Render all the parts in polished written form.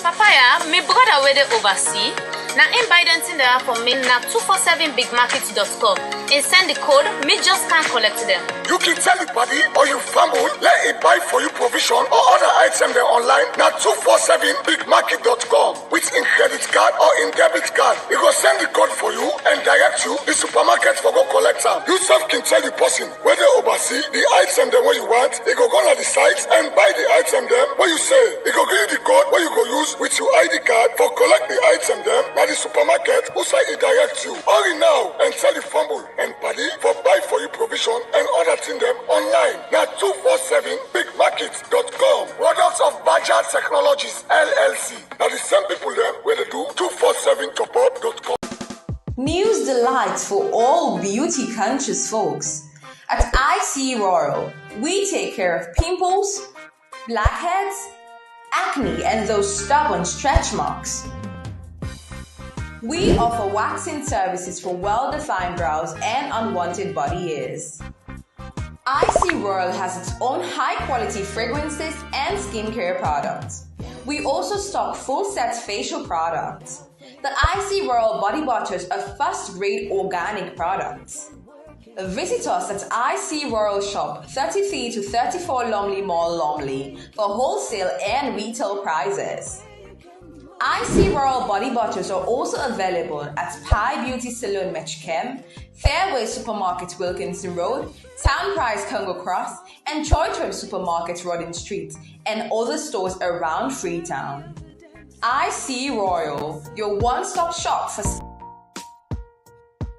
Papaya, my brother where they oversee. Now in Biden there for me now 247bigmarket.com and send the code, me just can't collect them. You can tell your buddy or your family, let it buy for you provision or other item there online now 247bigmarket.com with in credit card or in debit card. You go send the code for you and direct you the supermarket for go collect them. You self can tell the person where they oversee the item there where you want, they go on the site and buy the item there where you say. They go give you the code where you go use with your ID card for collect the item there. The supermarket who say it direct you. Hurry now and tell the fumble and paddy for buy for you provision and other thing them online. Now 247bigmarket.com. Products of Bajaj Technologies LLC. Now the same people there where they do 247topup.com. News delights for all beauty conscious folks. At IC Royal, we take care of pimples, blackheads, acne, and those stubborn stretch marks. We offer waxing services for well-defined brows and unwanted body hairs. IC Royal has its own high-quality fragrances and skincare products. We also stock full-set facial products. The IC Royal body butters are first-grade organic products. Visit us at IC Royal Shop 33 to 34 Lumley Mall, Lumley for wholesale and retail prices. IC Royal body butters are also available at Pie Beauty Salon Metchem, Fairway Supermarket Wilkinson Road, Town Price Congo Cross, and Choitem Supermarket Rodin Street, and other stores around Freetown. IC Royal, your one-stop shop for...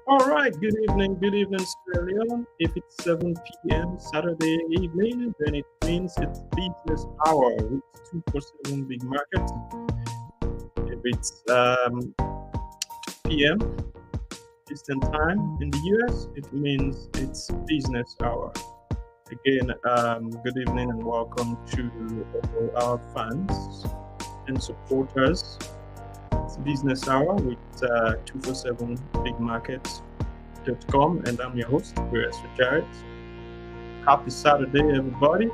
All right, good evening, Sierra Leone. If it's 7 p.m. Saturday evening, then it means it's business hour with 247 Big Market. If it's p.m. Eastern Time in the US, it means it's business hour. Again, good evening and welcome to all our fans and supporters. It's business hour with 247bigmarket.com, and I'm your host, Grace Jarrett. Happy Saturday, everybody.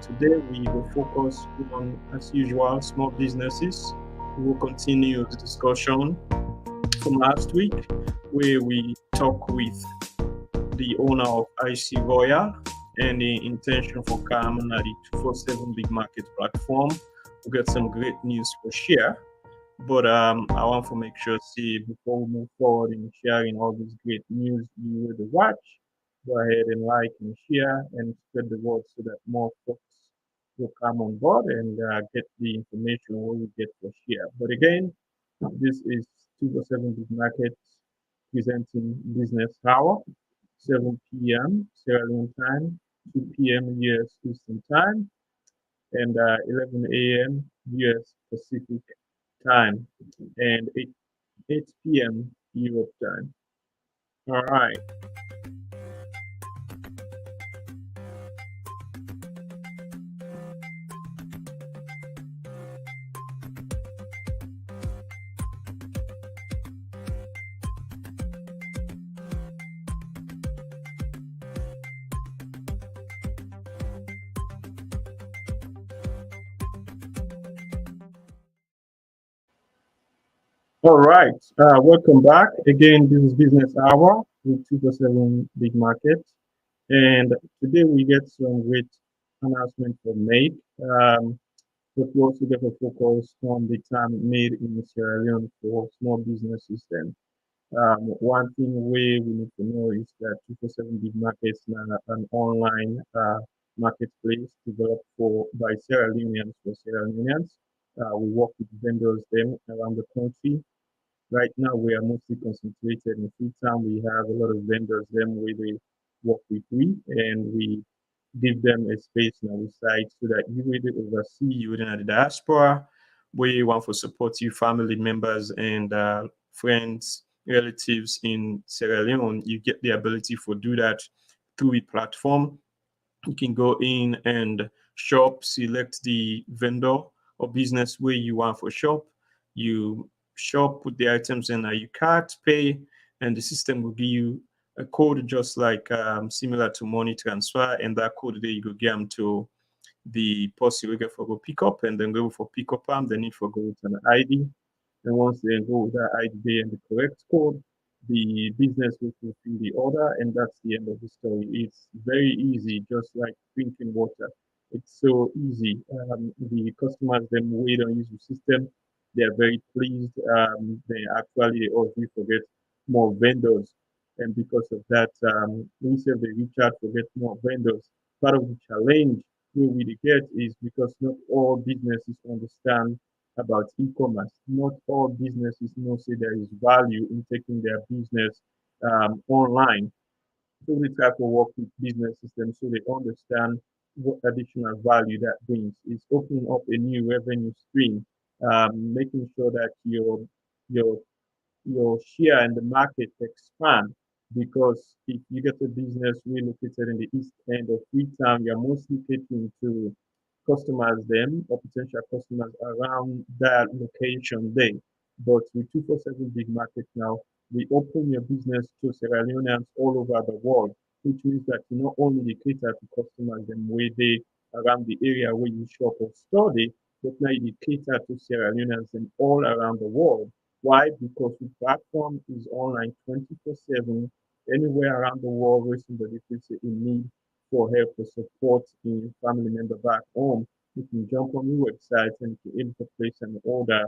Today we will focus on, as usual, small businesses. We will continue the discussion from last week where we talk with the owner of IC Royal, and the intention for Carmen at the 247 Big Market platform. We got some great news for share. But I want to make sure, see, before we move forward in sharing all this great news you will watch, go ahead and like and share and spread the word so that more folks will come on board and get the information what we get for share. But again, this is 247 Big Market presenting Business Hour, 7 p.m. Sierra Leone time, 2 p.m. US Eastern time, and 11 a.m. US Pacific time, and 8 p.m. Europe time. All right. All right. Welcome back. Again, this is Business Hour with 247 Big Market. And today we get some great announcement from Nate. But we also get a focus on the time made in Sierra Leone for small businesses. And one thing we need to know is that 247 Big Markets is an online marketplace developed by Sierra Leoneans for Sierra Leoneans. We work with vendors them around the country. Right now, we are mostly concentrated in Freetown. We have a lot of vendors them where they work with we, and we give them a space on our site so that you will oversee you within the diaspora, where you want to support your family members and friends, relatives in Sierra Leone. You get the ability to do that through a platform. You can go in and shop, select the vendor or business where you want for shop. You shop, put the items in your cart, pay, and the system will give you a code just like similar to money transfer. And that code there you go get them to the post you get for go pick up, and then go for pick up them. They need for go with an ID. And once they go with that ID and the correct code, the business will fulfill the order, and that's the end of the story. It's very easy, just like drinking water. It's so easy. The customers then wait on use the system. They are very pleased. They actually also forget more vendors, and because of that, instead they reach out to get more vendors. Part of the challenge we really get is because not all businesses understand about e-commerce. Not all businesses know say there is value in taking their business online. So we try to work with business systems so they understand what additional value that brings. It's opening up a new revenue stream, making sure that your your share in the market expand, because if you get a business relocated in the east end of Freetown, you're mostly catering to customers them or potential customers around that location there. But with 247 Big Market now, we open your business to Sierra Leoneans all over the world, which means that you not only cater to customers them where they around the area where you shop or study, but now you cater to Sierra Leoneans and all around the world. Why? Because the platform is online 24/7, anywhere around the world where somebody feels in need for help or support in family member back home. You can jump on the website and be able to place an order,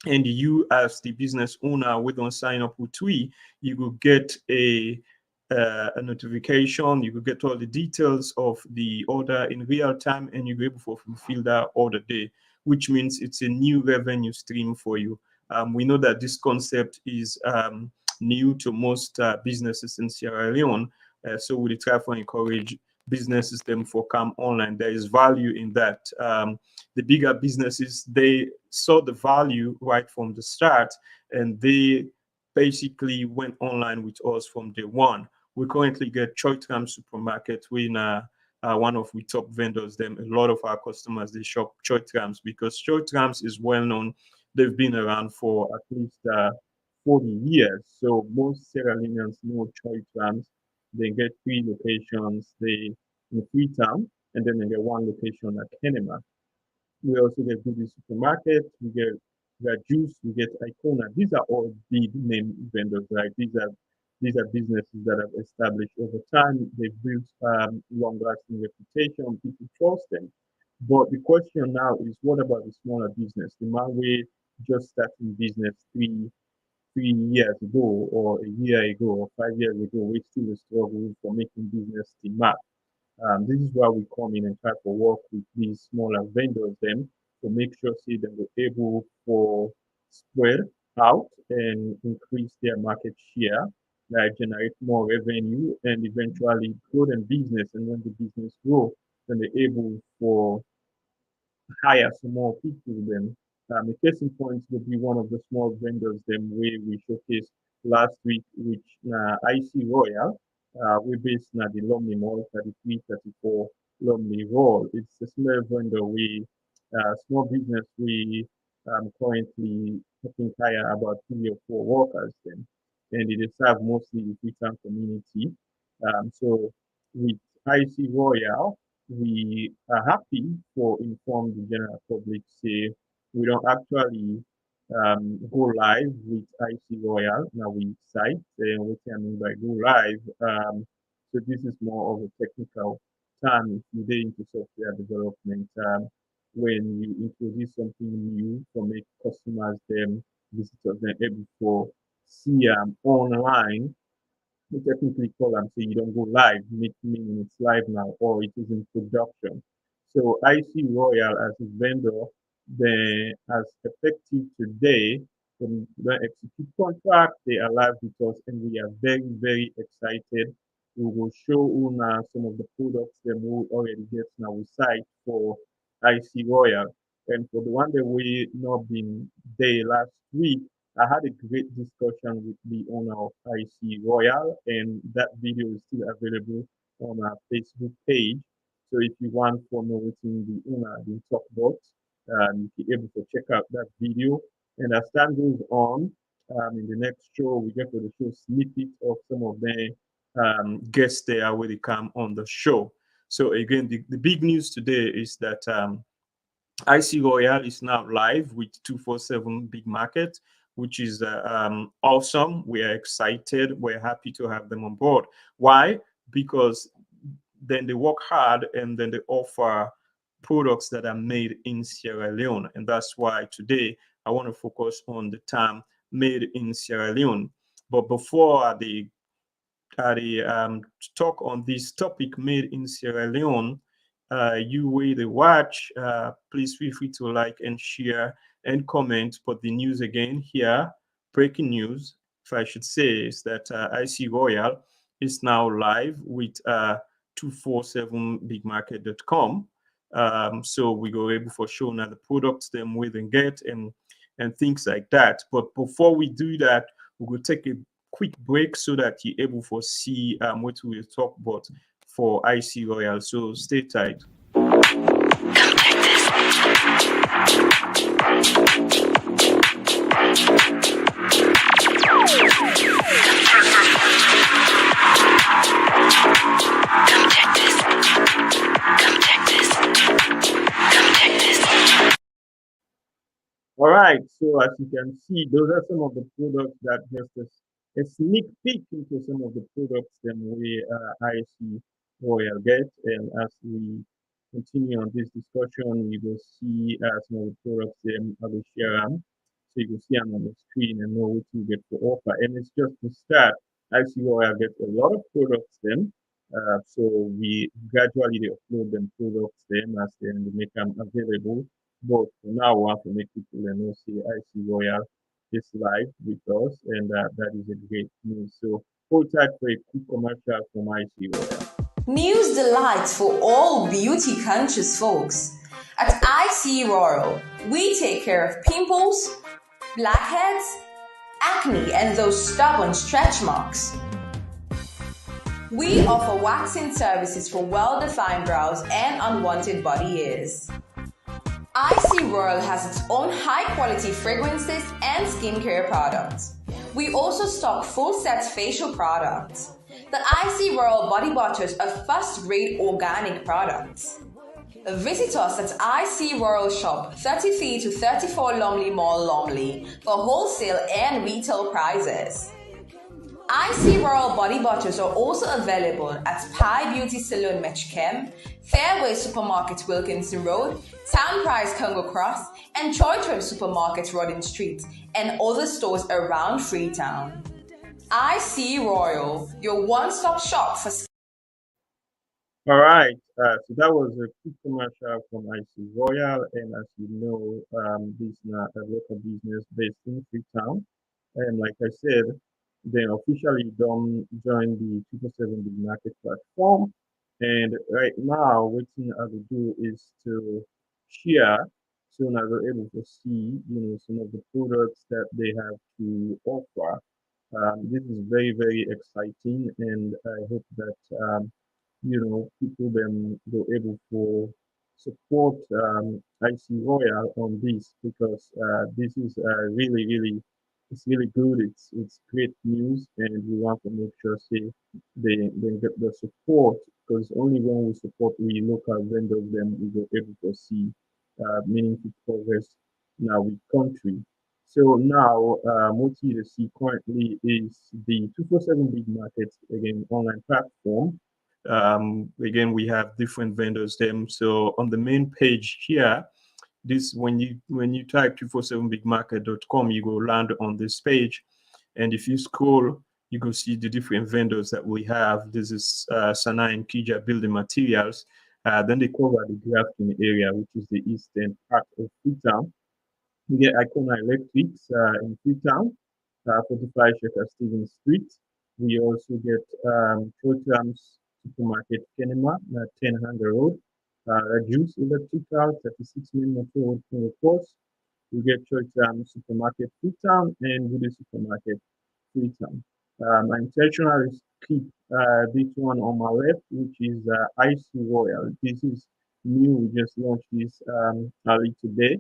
and you as the business owner we don't sign up with we, you will get a notification, you will get all the details of the order in real time, and you'll be able to fulfill that order there, which means it's a new revenue stream for you. We know that this concept is new to most businesses in Sierra Leone, so we try to encourage businesses them for come online. There is value in that. The bigger businesses, they saw the value right from the start, and they basically went online with us from day one. We currently get Choitram Supermarket. We one of the top vendors. Them a lot of our customers they shop Choitrams because Choitrams is well known. They've been around for at least 40 years. So most Sierra Leoneans know Choitrams. They get three locations. They in Freetown, and then they get one location at Kenema. We also get Goody Supermarket, we got Juice, we get Icona. These are all big name vendors, right? These are These are businesses that have established over time. They've built long-lasting reputation. People trust them. But the question now is, what about the smaller business? The man we just starting business 3 years ago, or a year ago, or 5 years ago, we still struggle for making business demand. This is why we come in and try to work with these smaller vendors then to make sure say that we're able for spread out and increase their market share, like generate more revenue and eventually grow their business. And when the business grow, then they're able for hire some more people then. A case in point would be one of the small vendors them where we showcased last week, which IC Royal, we based na the Lumley Mall 3334 Lumley Road. It's a small vendor we small business we currently taking hire about 3 or 4 workers then. And it is serve mostly the Freetown community. So with IC Royal, we are happy for inform the general public say we don't actually go live with IC Royal now we site and what I mean by go live. So this is more of a technical term if you get into software development. When you introduce something new to make customers them visitors them able to see online we technically call and say you don't go live, meaning it's live now or it is in production. So IC Royal as a vendor, they as effective today, when they execute contract, they are live with us and we are very, very excited. We will show Una some of the products that we already get now we site for IC Royal. And for the one that we not been there last week, I had a great discussion with the owner of IC Royal, and that video is still available on our Facebook page. So if you want to know what's in the owner the talk about, you're able to check out that video. And as time goes on, in the next show, we get to show snippet of some of the guests there where they come on the show. So again, the big news today is that IC Royal is now live with 247 Big Market, which is awesome. We are excited. We're happy to have them on board. Why? Because then they work hard and then they offer products that are made in Sierra Leone. And that's why today I want to focus on the term made in Sierra Leone. But before the talk on this topic made in Sierra Leone, you way the watch, please feel free to like and share and comment. But the news again here, breaking news, if I should say, is that IC Royal is now live with 247bigmarket.com. So we go able for showing the products them with and get and things like that. But before we do that, we will take a quick break so that you're able to see what we will talk about for IC Royal. So stay tight. All right, so as you can see, those are some of the products that just a sneak peek into some of the products that we IC Royal get. And as we continue on this discussion, you will see some of the products them I will share them. So you can see them on the screen and know what you get to offer. And it's just to start. IC Royal get a lot of products then. So we gradually they upload them products then as they make them available. But for now, we want to make people know see IC Royal is live with us, and that is a great news. So hold tight for a quick commercial from IC Royal. News delights for all beauty conscious folks. At IC Royal, we take care of pimples, blackheads, acne, and those stubborn stretch marks. We offer waxing services for well-defined brows and unwanted body hairs. IC Royal has its own high-quality fragrances and skincare products. We also stock full-set facial products. The IC Royal Body Butters are first-grade organic products. Visit us at IC Royal Shop 33 to 34 Lumley Mall, Lumley for wholesale and retail prices. Icy Royal Body Butters are also available at Pie Beauty Salon Metchem, Fairway Supermarket Wilkinson Road, Town Price Congo Cross, and Choitrem Supermarket Rodin Street, and other stores around Freetown. Icy Royal, your one-stop shop for. All right. So that was a quick commercial from IC Royal, and as you know, this is a local business based in Freetown. And like I said, they officially don't join the 247 Big Market platform. And right now, what I will do is to share soon as we're able to see, some of the products that they have to offer. This is very, very exciting, and I hope that people then go able to support IC Royal on this because this is really, really, it's really good. It's great news, and we want to make sure say they get the support because only when we support the local vendors, then we will able to see meaningful progress in our country. So now, what you see currently is the 247 Big Market, again, online platform. Again, we have different vendors them. So on the main page here, this when you type 247bigmarket.com, you go land on this page. And if you scroll, you go see the different vendors that we have. This is Sana and Kija Building Materials. Then they cover the Grafton area, which is the eastern part of Freetown. We get Icona Electrics in Freetown, 45 Shekhar Stevens Street. We also get Trotram's Supermarket Kenema, 10 Hanger Road. Juice Electrical, 36 Minute Road, Congo Coast. We get Trotram Supermarket Freetown and Woody Supermarket Freetown. I intentionally keep this one on my left, which is Icy Royal. This is new. We just launched this early today,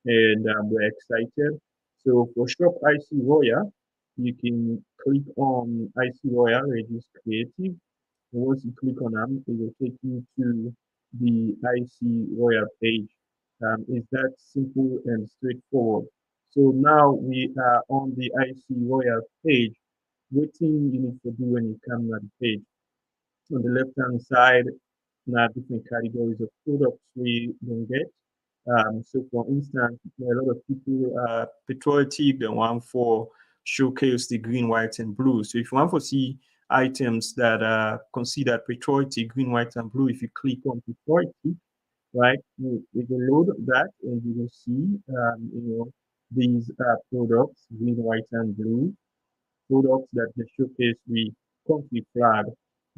and we're excited. So for Shop Icy Royal, you can click on Icy Royal, Reduce Creative. And once you click on them, it will take you to the Icy Royal page. It's that simple and straightforward. So now we are on the Icy Royal page. What thing you need to do when you come to the page? On the left-hand side, now different categories of products we can get. So for instance, a lot of people patriotic, the one for showcase the green, white, and blue. So if you want to see items that are considered patriotic, green, white, and blue, if you click on patriotic, right, you can load that and you will see, these products, green, white, and blue products that they showcase the country flag,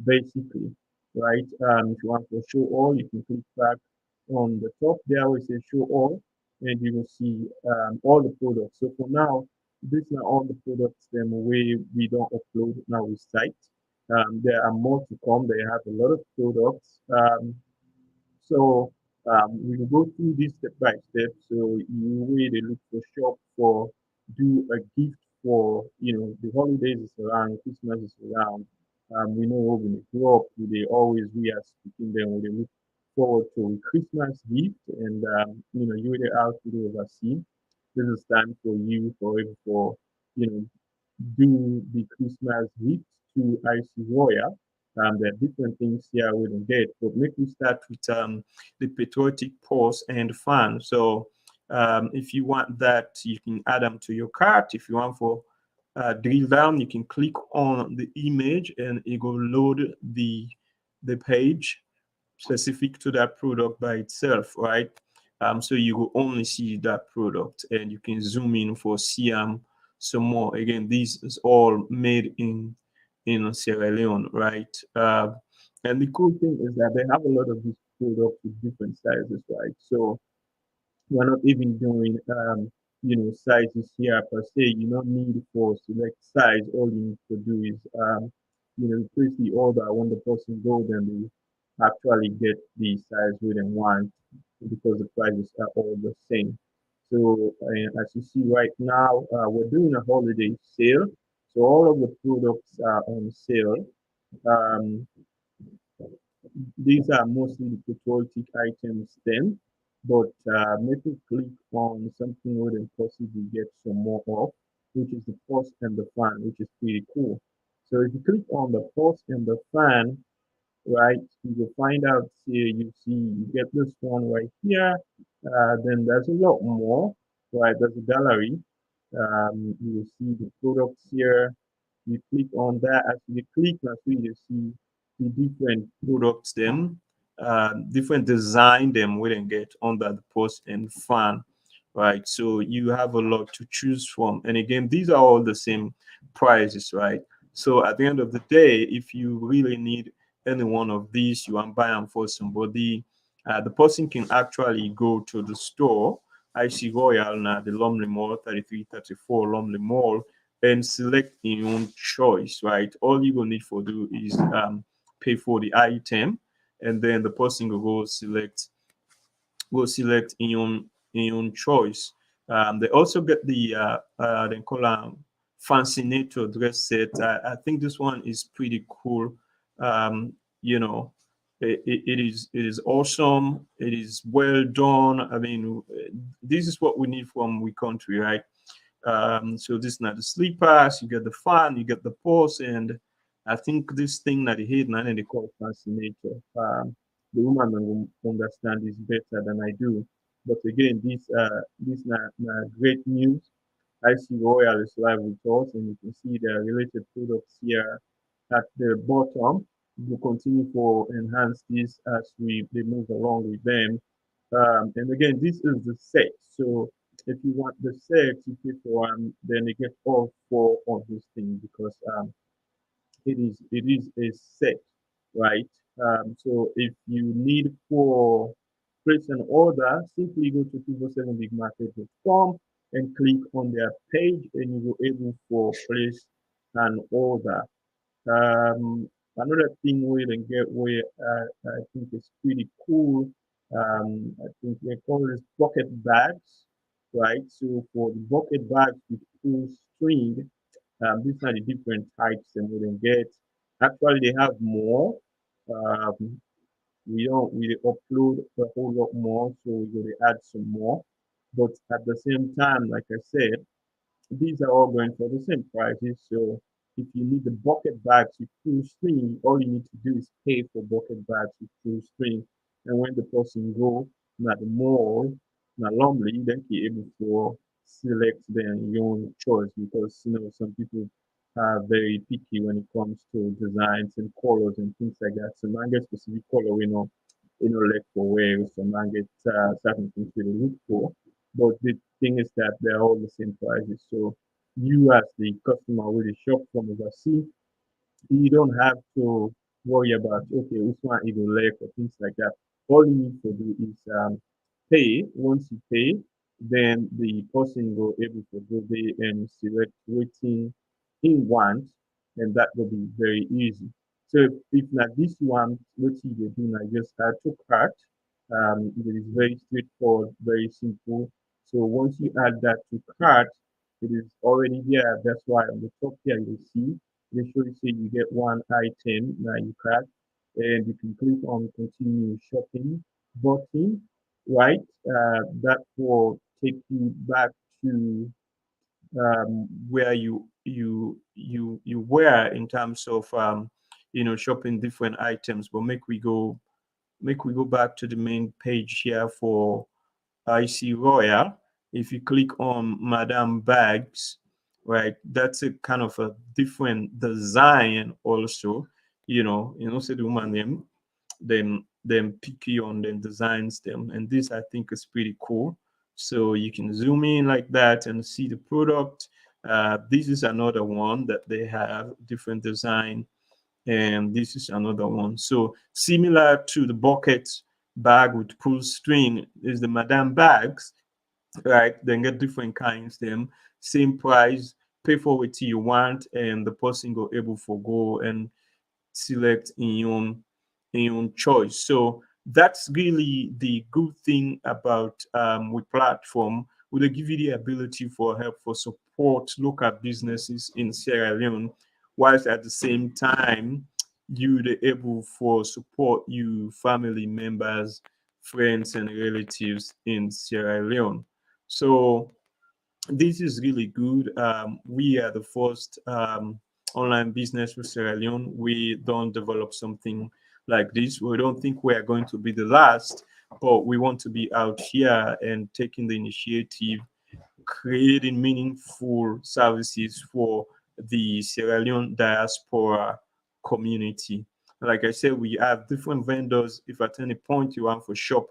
basically, right? If you want to show all, you can click back on the top there where it says show all, and you will see all the products. So for now, these are all the products them we don't upload now we site. There are more to come. They have a lot of products. So we will go through this step by step. So you really look for shop for do a gift for the holidays is around, Christmas is around. We know when we grow up, they always we are speaking them when they look forward to a Christmas gift, and you really out to the oversee. This is time for you for you know do the Christmas gift to IC Royal. There are different things here we don't get, but make me start with the patriotic pause and fan. So if you want that, you can add them to your cart. If you want for drill down, you can click on the image and it will load the page specific to that product by itself, right? So you will only see that product and you can zoom in for see some more. Again, this is all made in Sierra Leone, right? And the cool thing is that they have a lot of these products with different sizes, right? So we're not even doing sizes here per se. You don't need for select size. All you need to do is place the order. When the person go, then they actually get the size we then want because the prices are all the same. So as you see right now, we're doing a holiday sale. So all of the products are on sale. Um, these are mostly the patriotic items then, but make it click on something where then possibly get some more off, which is the post and the fan, which is pretty cool. So if you click on the pause and the fan, right, you will find out here, you see, you get this one right here. Then there's a lot more, right? There's a gallery. You will see the products here. You click on that. As you click, that's where you see the different products, them, different design, them we can get under the post and fan, right? So you have a lot to choose from. And again, these are all the same prices, right? So at the end of the day, if you really need any one of these, you want to buy them for somebody, the person can actually go to the store, IC Royal, now the Lumley Mall, 3334 Lumley Mall, and select your own choice, right? All you will need for do is pay for the item, and then the person will go select in your own choice. They also get the they call Fascinator dress set. I think this one is pretty cool. Um, you know, it is awesome. It is well done. I mean, this is what we need from we country, right? So this is not the sleepers, you get the fan, you get the pulse, and I think this thing that they hate now and they call fascinator. The woman will understand this better than I do. But again, this not great news. I see Royal is live with us, and you can see the related products here at the bottom. We'll continue for enhance this as we move along with them. And again, this is the set. So if you want the set, you pay for one, then you get all four of these things because it is a set, right? So if you need for place an order, simply go to 247bigmarket.com and click on their page, and you will able for place an order. Another thing we can get where I think is pretty cool. I think they call this bucket bags, right? So for the bucket bags with full string, these are the different types and we can get. Actually, they have more. Um, we upload a whole lot more, so we're going to add some more. But at the same time, like I said, these are all going for the same prices. So if you need the bucket bags with full string, all you need to do is pay for bucket bags with full string. And when the person go at the mall, not normally then be able to select their own choice because some people are very picky when it comes to designs and colors and things like that. So man get specific color like for wear, so man get certain things to look for. But the thing is that they're all the same prices. So you as the customer with the shop from overseas, you don't have to worry about okay, which one it will like or things like that. All you need to do is pay. Once you pay, then the person will able to go there and select waiting in want, and that will be very easy. So if not this one, what you do now, just add to cart. It is very straightforward, very simple. So once you add that to cart, it is already there. That's why on the top here you see usually say you get one item that you cart, and you can click on continue shopping button, right? That will take you back to where you were in terms of shopping different items. But make we go back to the main page here for IC Royal. If you click on Madame Bags, right, that's a kind of a different design also. Say the woman them picky on them designs them, and this I think is pretty cool. So you can zoom in like that and see the product. This is another one that they have different design, and this is another one. So similar to the bucket bag with pull string is the Madame bags, right? Then get different kinds, them same price, pay for what you want, and the person go able for go and select in your own choice. So that's really the good thing about with platform. Will they give you the ability for help for support local businesses in Sierra Leone, whilst at the same time you the able for support you family members, friends and relatives in Sierra Leone. So this is really good. We are the first online business with Sierra Leone, we don't develop something like this. We don't think we are going to be the last, but we want to be out here and taking the initiative, creating meaningful services for the Sierra Leone diaspora community. Like I said, we have different vendors. If at any point you want to shop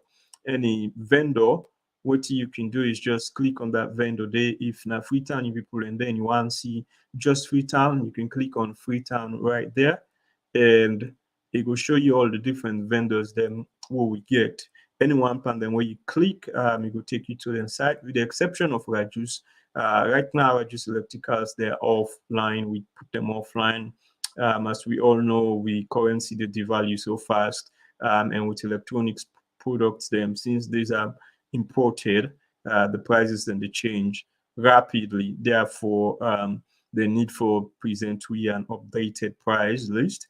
any vendor, what you can do is just click on that vendor there. If na Freetown you people and then you want to see just Freetown, you can click on Freetown right there, and it will show you all the different vendors then what we get. Any one pan then where you click, it will take you to the site, with the exception of Rajus. Right now, Rajus Electricals, they're offline. We put them offline. As we all know, we currency the devalue so fast, and with electronics products, them since these are imported, the prices then they change rapidly. Therefore, the need for present we an updated price list.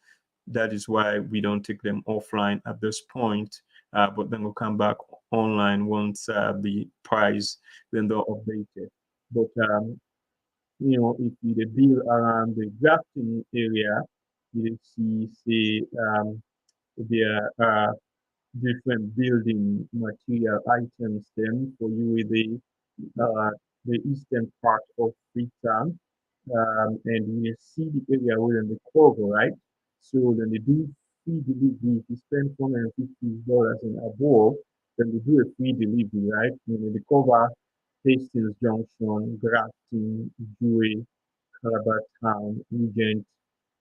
That is why we don't take them offline at this point, but then we'll come back online once the price then they're updated. But if you build around the grafting area, you see there are different building material items then for you with the eastern part of Freetown. And you see the area within the cover, right? So when they do free delivery, if you spend $450 and above, then they do a free delivery, right? They cover Hastings Junction, Grafton, Dewey, Calabar Town, Regent,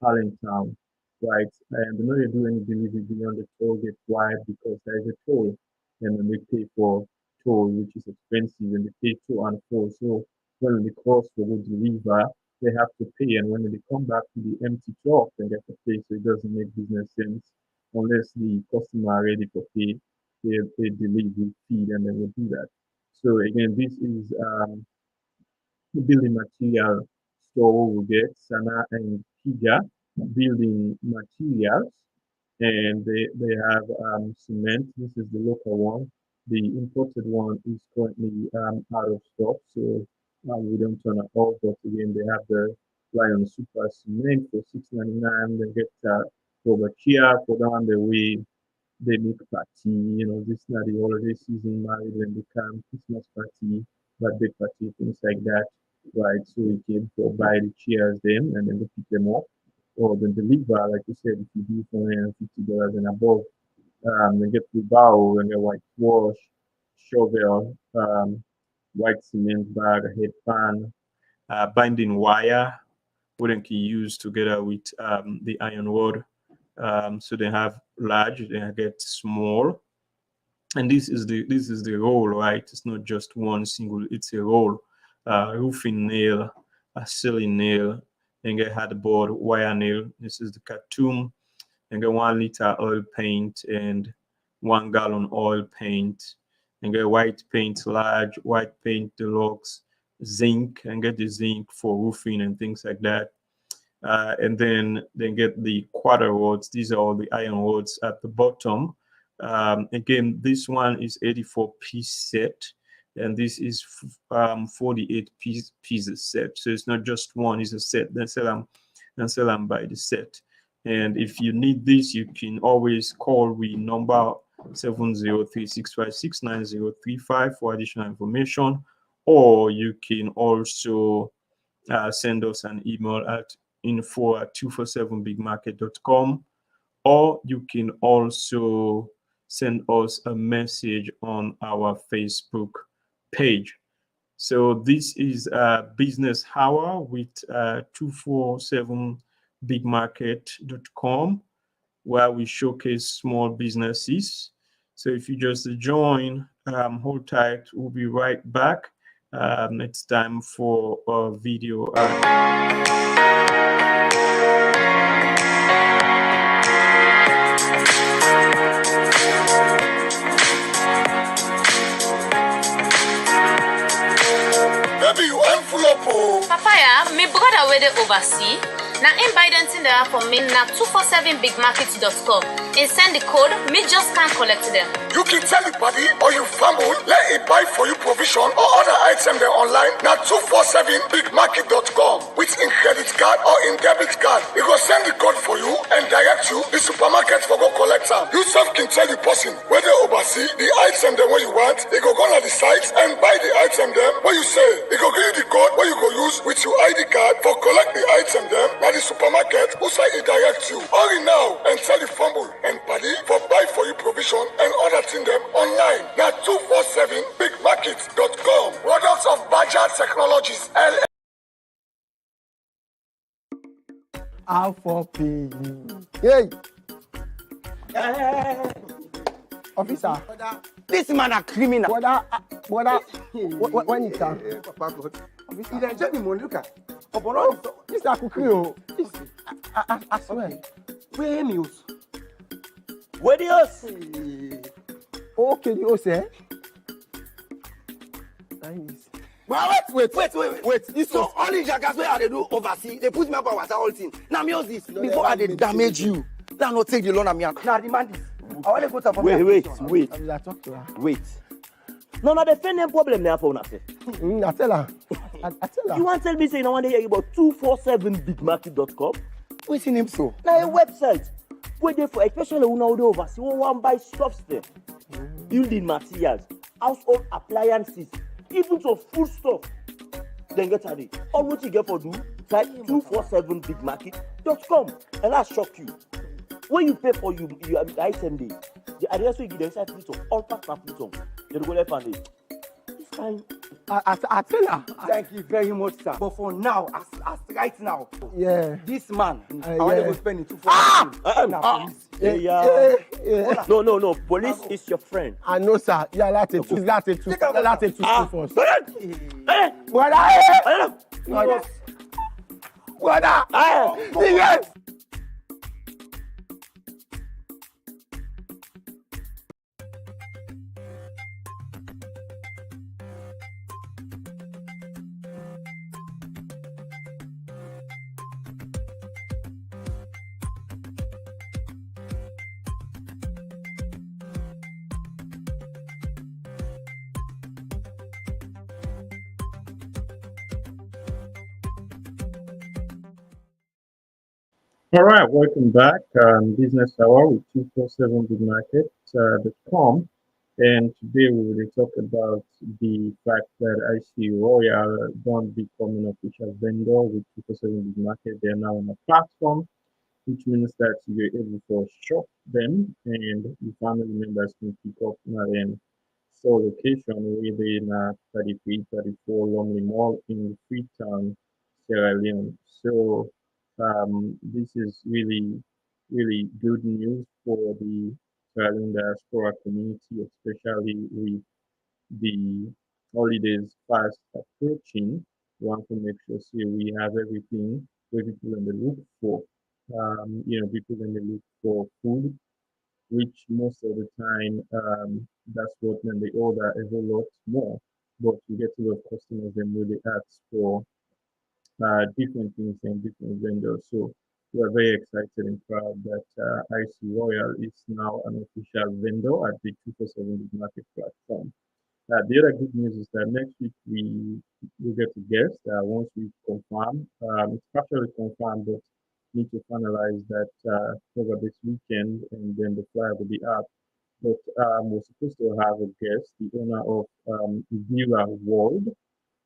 Allentown, right? And they don't do any delivery beyond the toll gate. Why? Because there is a toll, and then they pay for toll, which is expensive, and they pay to and fro. So when they cross for the deliver, they have to pay, and when they come back to the empty truck, they have to pay. So it doesn't make business sense unless the customer are ready to pay the delivery fee, and then we do that. So again, this is building material store. We get Sana and Kija building materials, and they have cement. This is the local one. The imported one is currently out of stock, so we don't turn it off. But again, they have the Lion Super Cement for $6.99. They get over Chia for down the way. They make party, this is not the holiday season, married when they come, Christmas party, birthday party, things like that, right? So we can buy the chairs then and then they pick them up. Or then deliver, like you said, if you do $450 and above, they get the bowl and the white wash, shovel, white cement bag, head pan, binding wire, wouldn't you use together with the iron rod. So they have large, they get small, and this is the roll, right? It's not just one single; it's a roll. Roofing nail, a ceiling nail, and get hardboard wire nail. This is the cartoon, and get 1 liter oil paint and 1 gallon oil paint, and get white paint large, white paint deluxe, zinc, and get the zinc for roofing and things like that. And then get the quarter rods. These are all the iron rods at the bottom. Again, this one is 84-piece set, and this is 48 pieces set. So it's not just one; it's a set. Then sell them by the set. And if you need this, you can always call we number 703-656-9035 for additional information, or you can also send us an email at info@247bigmarket.com, or you can also send us a message on our Facebook page. So this is a business hour with 247bigmarket.com, where we showcase small businesses. So if you just join, hold tight, we'll be right back. It's time for a video. Baby, you envelope. Papaya, my brother where they oversee. Now in Biden there for me na 247bigmarket.com. and send the code me just can't collect them. You can tell your body or you family, let it buy for you provision or other items there online. Now 247bigmarket.com with in credit card or in debit card. It will send the code for you and direct you the supermarket for go collect them. You self can tell the person where they oversee the item them where you want. They go on the site and buy the item them where you say. They go give you the code where you go use with your ID card for collect the item them. Now the supermarket who say it direct you. Hurry now and tell the fumble and party for buy for you provision and other thing them online. Now 247bigmarket.com. Products of Bajaj Technologies LLC. R4P. Hey. Officer. This man a criminal. Brother, when it comes. Officer, look at. This is a cookie. I swear. Where news? Where the house? Okay, the house, eh? Nice. But wait. This so only jackass where they do oversee. They put me up on what all thing. Now me use this before I they damage you. Now not take the loan of me. Now demand this. I want to go to wait. No, the defending problem there for nothing. I tell her. You want to tell me say you want to hear about 247bigmarket.com? What's in him so? Now a website where they for especially when they oversee who want buy stuff there, building materials, household appliances, even to food stuff. Then get at it. All what you get for do, type 247bigmarket.com and that shock you. When you pay for you item day, the address will give them side to all part of it. They go left and it. This kind. I tell her. Thank you very much, sir. But for now, as right now, Yeah. this man, I want to go spend it 247. No. Police is your friend. I know, sir. Yeah, that's it. That's it. Brother. Yes. All right, welcome back. Business Hour with 247bigmarket.com. And today we will talk about the fact that IC Royal don't become an official vendor with 247 Big Market. They are now on a platform, which means that you're able to shop them and your family members can pick up in store location within 33, 34 Lonely Mall in Freetown, Sierra Leone. So this is really, really good news for the Sierra Leone diaspora community, especially with the holidays fast approaching. We want to make sure we have everything where people when they look for. People when they look for food, which most of the time that's what when they order a whole lot more. But we get a lot of customers and really ask for different things and different vendors. So we are very excited and proud that IC Royal is now an official vendor at the 247 Big Market platform. The other good news is that next week we will get a guest once we confirm. It's partially confirmed, but need to finalize that over this weekend, and then the flyer will be up. But we're supposed to have a guest, the owner of Villa World,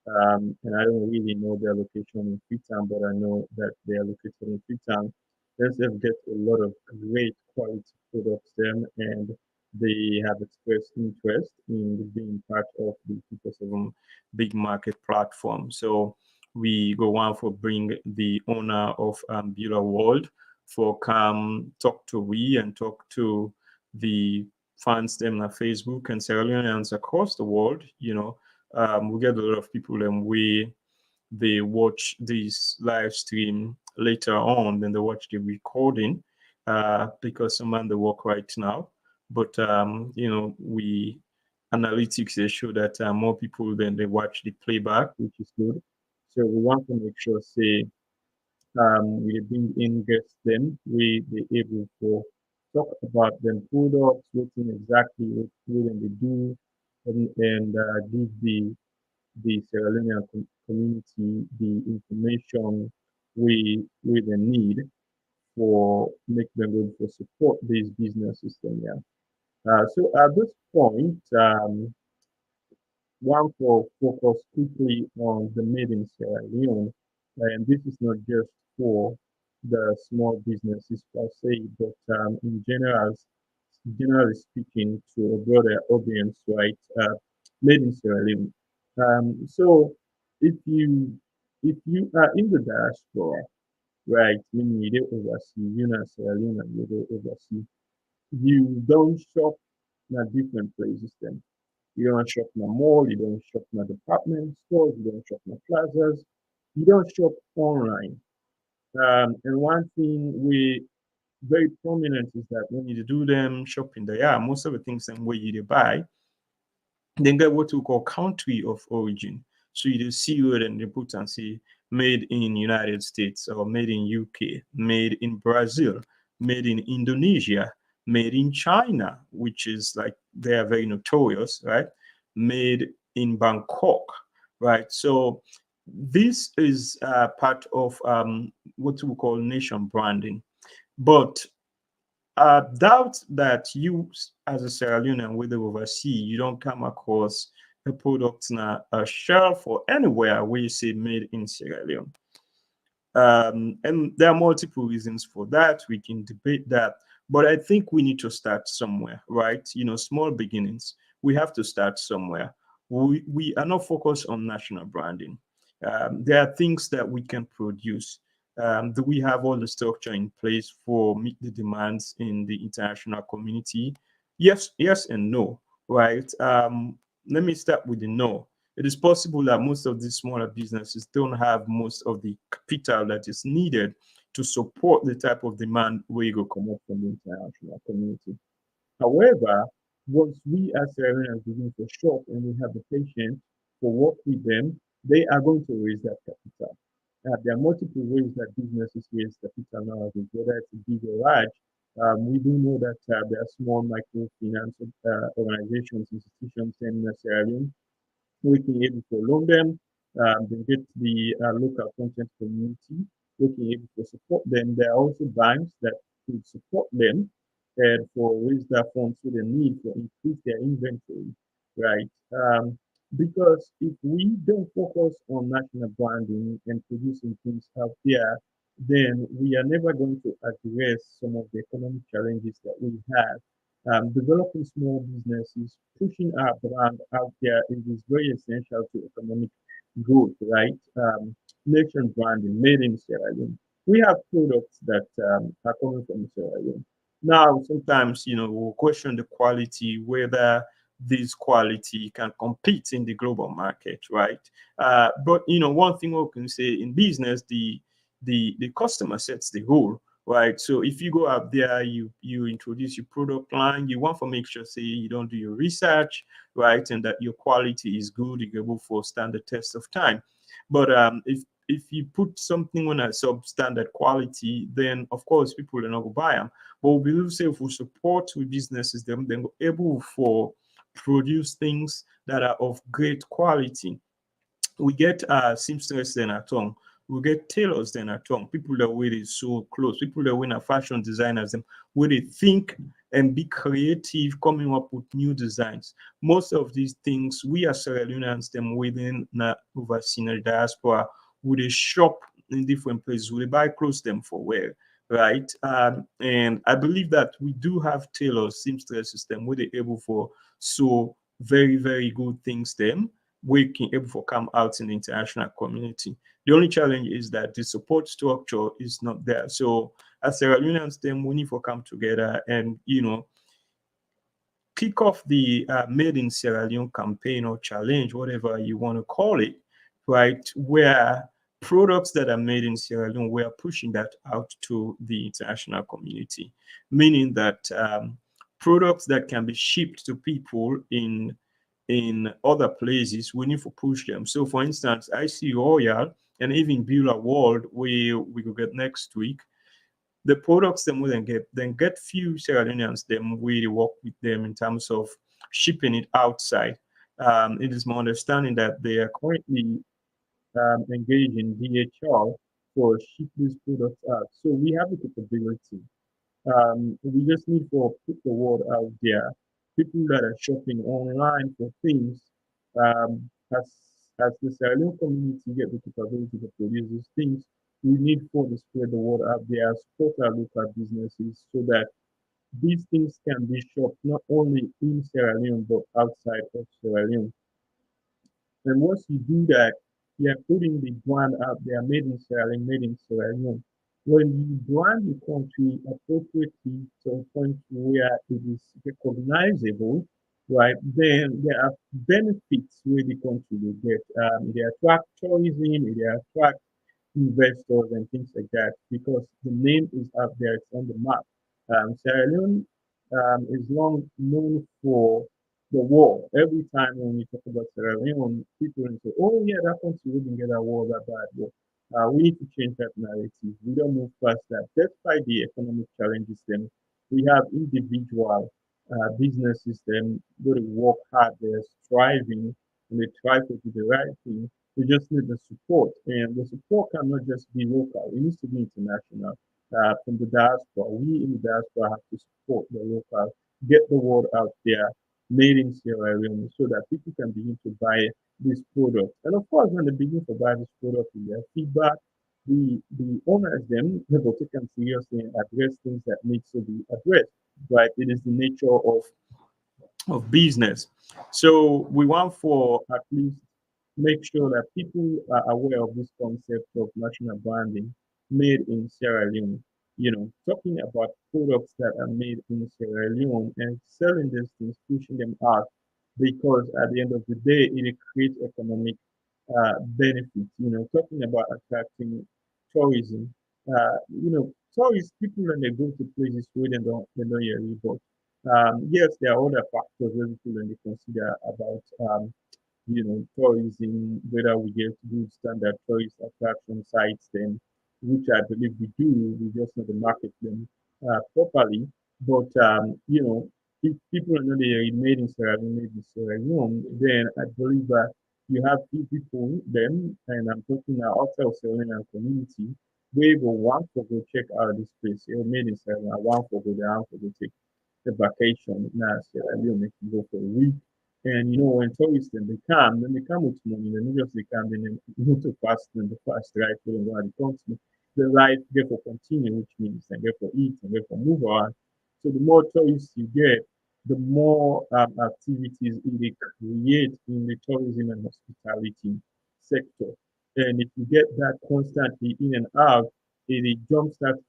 and I don't really know their location in Freetown, but I know that they are located in Freetown. They've get a lot of great quality products there, and they have expressed interest in being part of the 247 Big Market platform. So we go on for bring the owner of Villa World for come talk to we and talk to the fans them on Facebook and Sierra Leoneans across the world. We get a lot of people and they watch this live stream later on, then they watch the recording because some man they work right now. But we analytics they show that more people than they watch the playback, which is good. So we want to make sure we bring in guests then we be able for talk about them products, what exactly what they do, and give the Sierra Leonean community the information we they need for make them able to support these businesses. Yeah. So at this point, one for focus quickly on the made in Sierra Leone, and this is not just for the small businesses per se, but generally speaking, to a broader audience, right? Made in Sierra Leone. So if you if you are in the diaspora, right, meaning you don't oversee, you're not Sierra Leone, you don't oversee, you don't shop in different places then. You don't shop in a mall, you don't shop in a department stores, you don't shop in plazas, you don't shop online. And one thing we very prominent is that when you do them shopping there, yeah, most of the things and where you buy, then get what we call country of origin. So you do see it and they put and say made in United States or made in UK, made in Brazil, made in Indonesia, made in China, which is like they are very notorious, right? Made in Bangkok, right? So this is part of what we call nation branding. But doubt that you, as a Sierra Leonean, whether overseas, you don't come across a product on a shelf or anywhere where you say made in Sierra Leone. And there are multiple reasons for that. We can debate that. But I think we need to start somewhere, right? Small beginnings. We have to start somewhere. We are not focused on national branding. There are things that we can produce. Do we have all the structure in place for meet the demands in the international community? Yes, yes, and no, right? Let me start with the no. It is possible that most of these smaller businesses don't have most of the capital that is needed to support the type of demand we go come up from the international community. However, once we as Syrians begin to shop and we have the patience to work with them, they are going to raise that capital. There are multiple ways that businesses raise capital nowadays, whether it's big or large. We do know that there are small microfinance organizations, institutions in Sierra Leone working able to loan them, they get the local content community, working able to support them. There are also banks that could support them and for raise their funds to the need to increase their inventory, right? Because if we don't focus on national branding and producing things out there, then we are never going to address some of the economic challenges that we have. Developing small businesses, pushing our brand out there is very essential to economic growth, right? Nation branding, made in Sierra Leone. We have products that are coming from Sierra Leone. Now, sometimes, we'll question the quality, whether this quality can compete in the global market, right? But, one thing we can say in business, the customer sets the goal, right? So if you go out there, you introduce your product line, you want to make sure, say, you don't do your research, right, and that your quality is good, you're able for stand the test of time. But if you put something on a substandard quality, then of course people are not going to buy them. But we believe, say, if we support with businesses, then we're able for produce things that are of great quality. We get seamstress then at home. We get tailors then at home. People that wear it so close. People that wear fashion designers them where they think and be creative, coming up with new designs. Most of these things we as Sierra Leoneans them within overseas the diaspora would they shop in different places, would they buy clothes them for wear, right? And I believe that we do have tailors, seamstress system where they're able for so very, very good things them we can able to come out in the international community. The only challenge is that the support structure is not there. So as Sierra Leoneans, then we need to come together and kick off the Made in Sierra Leone campaign or challenge, whatever you want to call it, right? Where products that are made in Sierra Leone, we are pushing that out to the international community, meaning that products that can be shipped to people in other places, we need to push them. So, for instance, I see Royal and even Beulah World, we will get next week. The products them will then get few Sierra Leoneans them really work with them in terms of shipping it outside. It is my understanding that they are currently engaged in DHL for ship these products out. So we have the capability. We just need to put the word out there. People that are shopping online for things, as the Sierra Leone community get the capability to produce these things, we need for to spread the word out there, support our local businesses so that these things can be shopped not only in Sierra Leone but outside of Sierra Leone. And once you do that, you are putting the brand out there, made in Sierra Leone, made in Sierra Leone. When you brand the country appropriately to a point where it is recognizable, right, then there are benefits where the country will get. They attract tourism, they attract investors and things like that because the name is out there, it's on the map. Sierra Leone is long known for the war. Every time when we talk about Sierra Leone, people will say, oh, yeah, that country didn't get a war that bad. Well, we need to change that narrative. We don't move past that. Despite the economic challenges, then we have individual businesses, then go to work hard, they're striving, and they try to do the right thing. We just need the support, and the support cannot just be local. It needs to be international. From the diaspora, we in the diaspora have to support the local, get the word out there, made in Sierra Leone, so that people can begin to buy this product. And of course, when they begin to buy this product with their feedback, the owners them they will take them seriously and address things that need to be addressed. Right? It is the nature of business. So we want for at least make sure that people are aware of this concept of national branding made in Sierra Leone. Talking about products that are made in Sierra Leone and selling these things, pushing them out, because at the end of the day, it creates economic benefits. Talking about attracting tourism. Tourists, people when they go to places where they don't really go. Yes, there are other factors that people when they consider about tourism, whether we get good standard tourist attraction sites, then which I believe we do, we just need to market them properly. But if people are not really made in Sierra Leone, made in Sierra Leone, then I believe that you have few people then, and I'm talking now outside of Sierra Leone community, where go want to go check out this place, made in Sierra Leone, I want to go there, I want to go take a vacation now Sierra Leone, they can go for a week. And when tourists then they come with money, then not just they come, then they need to fast and the fast right for them while they continue. The life get for continue, which means they get for eat and get for move on. So the more tourists you get, the more activities they create in the tourism and hospitality sector. And if you get that constantly in and out, it jumpstarts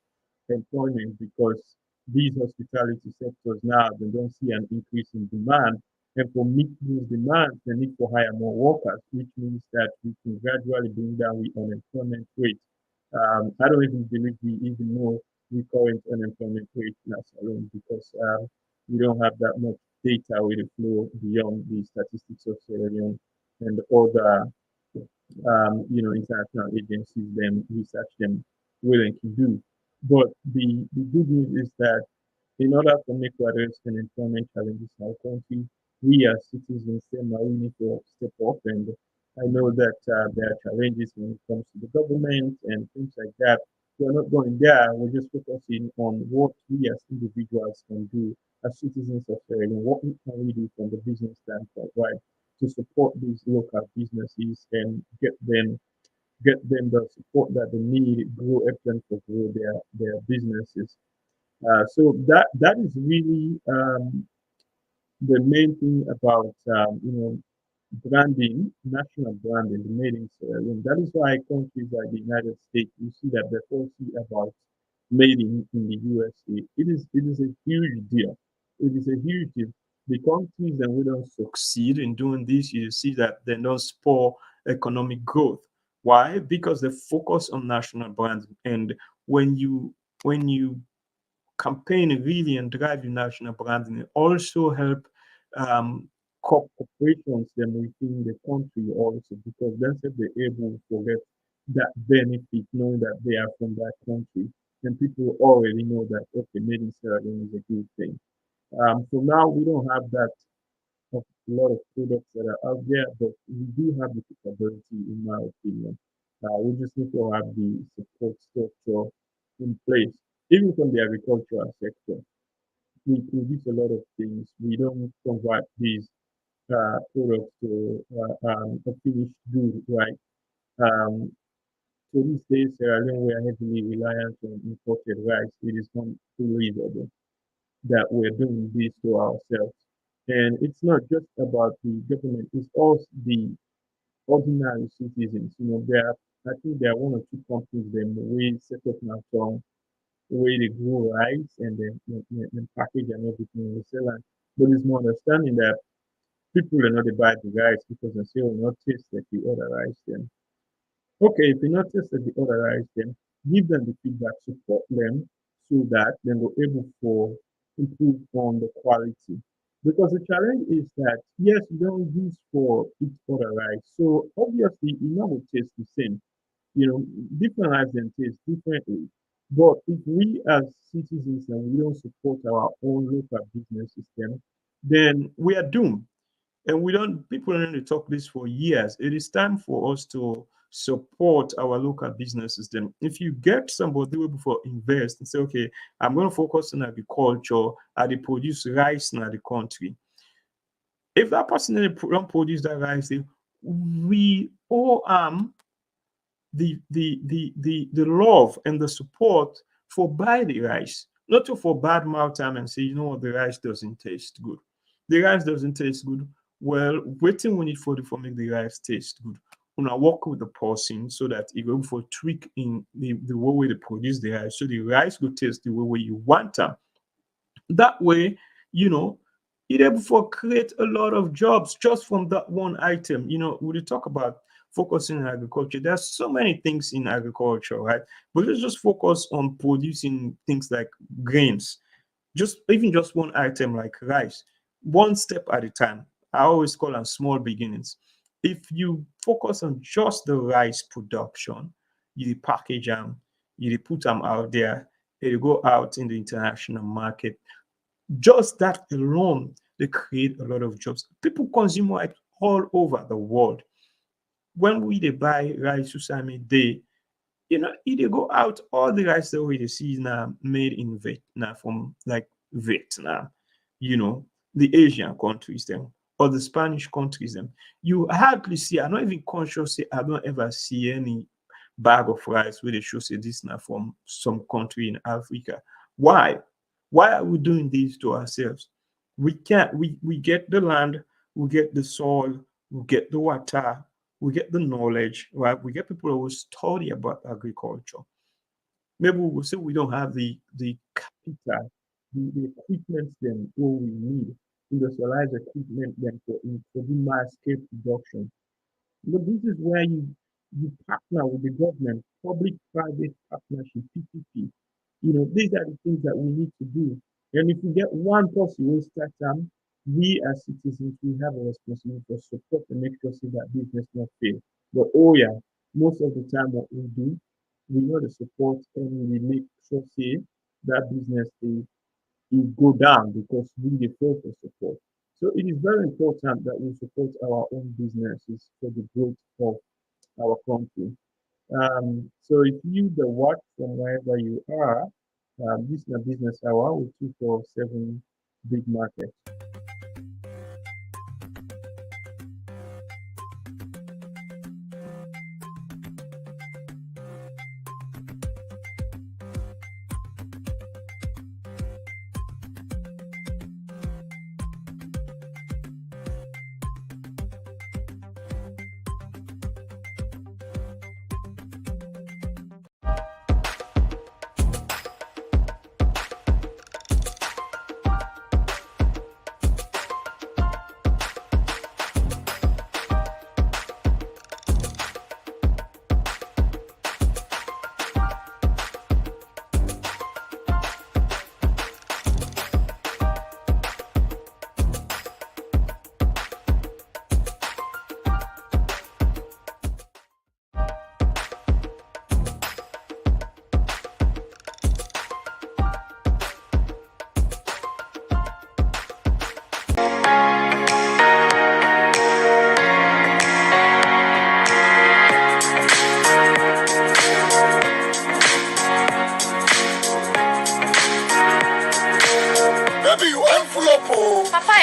employment because these hospitality sectors now they don't see an increase in demand. And for meet these demands, they need to hire more workers, which means that we can gradually bring down the unemployment rate. I don't even believe we even know the current unemployment rate in alone because we don't have that much data with the flow beyond the statistics of Sierra Leone and other international agencies them research them willing to do. But the good news is that in order for me to address unemployment challenges in our country, we as citizens then we need to step up. And I know that there are challenges when it comes to the government and things like that. We're not going there. We're just focusing on what we as individuals can do as citizens of Sierra Leone. What can we do from the business standpoint, right, to support these local businesses and get them the support that they need, help them to grow their businesses. So that is really the main thing about branding, national branding, made in Sierra Leone. That is why countries like the United States, you see that they policy about made in the USA. It is a huge deal. It is a huge deal. The countries that we don't succeed in doing this, you see that they don't spur economic growth. Why? Because they focus on national brands. And when you campaign really and drive the national branding, and also help um, corporations then within the country also because then they're able to get that benefit knowing that they are from that country. and people already know that okay, made in Sierra Leone is a good thing. So now we don't have that of a lot of products that are out there, but we do have the capability, in my opinion. We just need to have the support structure in place, even from the agricultural sector. We produce a lot of things. We don't convert these products to a finished good, right? Um, to this day, Sierra Leone, we are heavily reliant on imported rice. It is unbelievable that we're doing this to ourselves. And it's not just about the government, it's also the ordinary citizens. I think there are one or two companies that we set up now from where they grow rice and then and package and everything and sell it. But it's more understanding that people are not to buy the rice because they say, oh, not taste like the other rice then. Okay, if you notice that the other rights, then give them the feedback, support them so that then we're able to improve on the quality. Because the challenge is that yes, you don't use for each other rights. So obviously you know will taste the same. Different rights and taste differently. But if we as citizens and we don't support our own local business system, then we are doomed. And we don't people don't need to talk this for years. It is time for us to support our local business system. If you get somebody who before invest and say, okay, I'm going to focus on agriculture, they produce rice in the country. If that person don't produce that rice, we all the love and the support for buy the rice, not to for bad mouth time and say, you know what, the rice doesn't taste good. The rice doesn't taste good. Well, waiting we need for make the rice taste good. When I work with the person so that it will for tweak in the way they produce the rice, so the rice will taste the way you want them. That way, you know, it able for create a lot of jobs just from that one item. When you talk about focusing on agriculture, there's so many things in agriculture, right? But let's just focus on producing things like grains, just even just one item like rice, one step at a time. I always call them small beginnings. If you focus on just the rice production, you package them, you put them out there, they go out in the international market. Just that alone, they create a lot of jobs. People consume it all over the world. When we they buy rice, Susami, they go out all the rice that we see now made in Vietnam from like Vietnam, you know, the Asian countries them or the Spanish countries them. You hardly see, I'm not even conscious, say I don't ever see any bag of rice where they show say this now from some country in Africa. Why? Why are we doing this to ourselves? We can't we get the land, we get the soil, we get the water, we get the knowledge, right? We get people who study about agriculture. Maybe we will say we don't have the capital, the equipment then what we need, industrialized equipment then for the mass scale production. But this is where you partner with the government, public-private partnership, PPP. These are the things that we need to do. And if we get one person who start we as citizens, we have a responsibility to support and make sure say that business not fail. But oh yeah, most of the time what we do, we know the support and we make sure say that business is go down because we the fail for support. So it is very important that we support our own businesses for the growth of our country. So if you the watch from wherever you are, this is a business hour with 247 big market.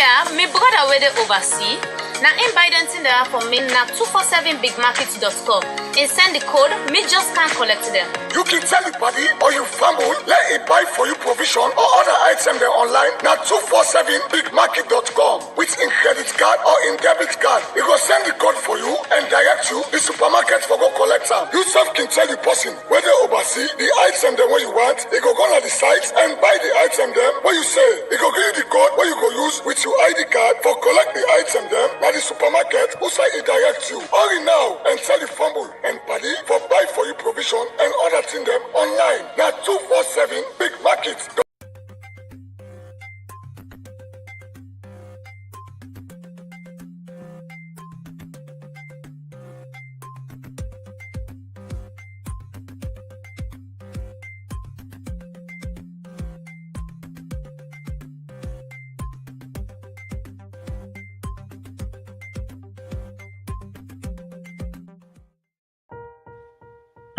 there, my brother where they oversee. Now invite them in there for me now 247bigmarket.com and send the code, me just can't collect them. You can tell your body or you family, let it buy for you provision or other item there online. Now 247bigmarket.com with in credit card or in debit card. It will send the code for you and direct you the supermarket for go collect them. You self can tell the person where they oversee the item them where you want. They go on the site and buy the item them where you say. They go give you the code where you go use with your ID card for collect the item them. Now the supermarket who say it direct you. Hurry now and tell the fumble and party for buy for you provision and other thing them online. Now 247 Big Market.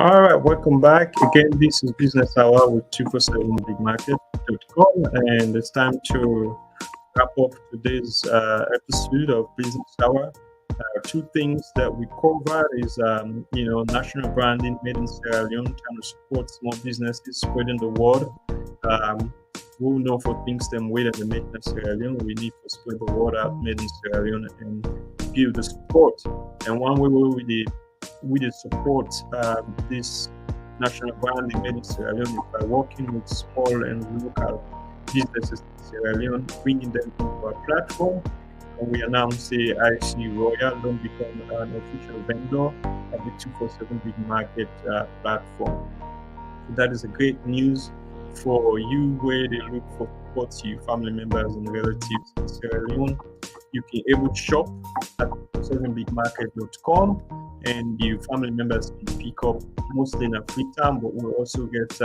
All right, welcome back. Again, this is Business Hour with 247bigmarket.com, and it's time to wrap up today's episode of Business Hour. Two things that we covered is, national branding made in Sierra Leone, trying to support small businesses spreading the word. We know for things them way that they make in Sierra Leone, we need to spread the word out made in Sierra Leone and give the support. And one way we did support this national branding made in Sierra Leone by working with small and local businesses in Sierra Leone, bringing them into our platform. And we announced the IC Royal don't become an official vendor of the 247 Big Market platform. So that is a great news for you where they look for support to your family members and relatives in Sierra Leone. You can able to shop at 247bigmarket.com and your family members can pick up mostly in a free time, but we'll also get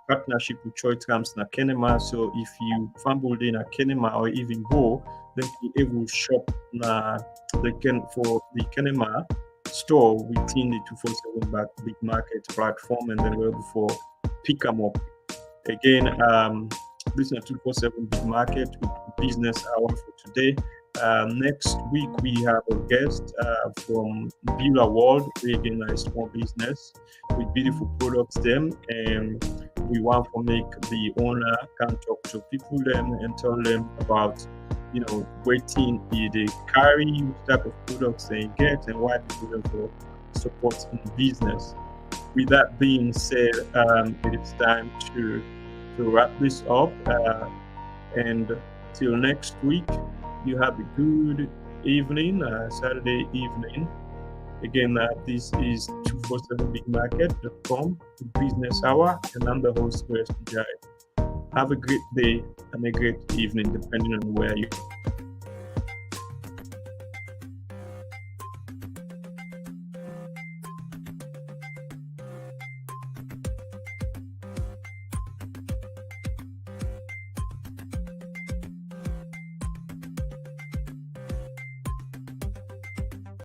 partnership with Choice Camps in Kenema. So if you fumble in a Kenema or even go, then you able to shop for the Kenema store within the 247 Big Market platform, and then we're able to pick them up. Again, this is 247 Big Market with Business Hour for today. Next week we have a guest from Builder World, again a small business with beautiful products them, and we want to make the owner can talk to people them and tell them about waiting they carry, what type of products they get, and why people them for support in business. With that being said, it is time to wrap this up, and till next week, you have a good evening, Saturday evening. Again, this is 247bigmarket.com Business Hour, and I'm the host, Wes Jai. Have a great day and a great evening, depending on where you are.